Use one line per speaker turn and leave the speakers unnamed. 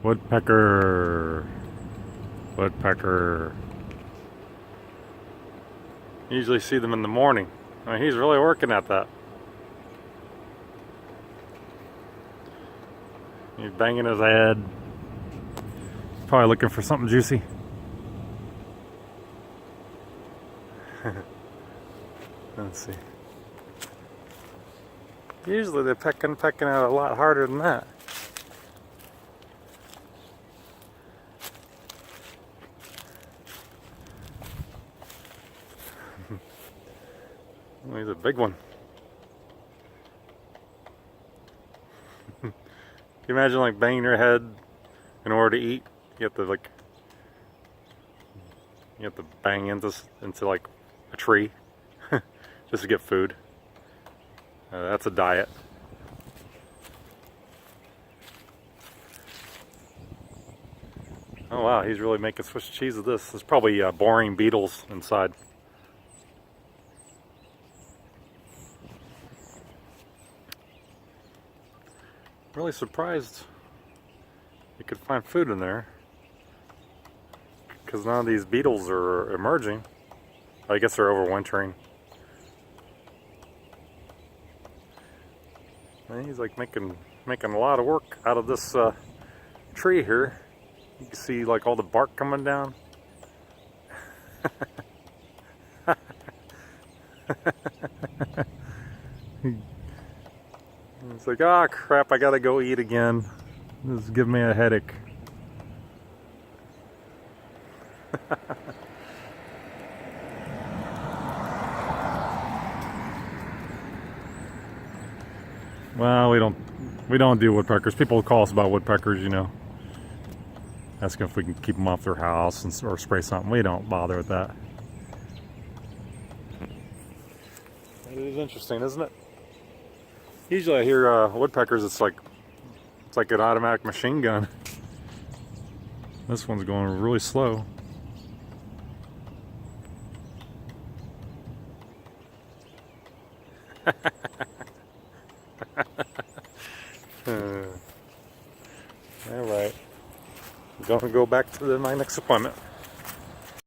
Woodpecker. Woodpecker. Usually see them in the morning. I mean, he's really working at that. He's banging his head. Probably looking for something juicy. Let's see. Usually they're pecking out a lot harder than that. Oh, he's a big one. Can you imagine like banging your head in order to eat? You have to bang into like a tree just to get food. That's a diet. Oh wow, he's really making Swiss cheese of this. There's probably boring beetles inside. Really surprised you could find food in there, because none of these beetles are emerging. I guess they're overwintering. And he's like making a lot of work out of this tree here. You can see like all the bark coming down. It's like, ah, crap, I gotta go eat again. This is giving me a headache. Well, we don't do woodpeckers. People call us about woodpeckers, you know. Asking if we can keep them off their house or spray something. We don't bother with that. It is interesting, isn't it? Usually I hear woodpeckers, it's like an automatic machine gun. This one's going really slow. Alright. I'm going to go back to my next appointment.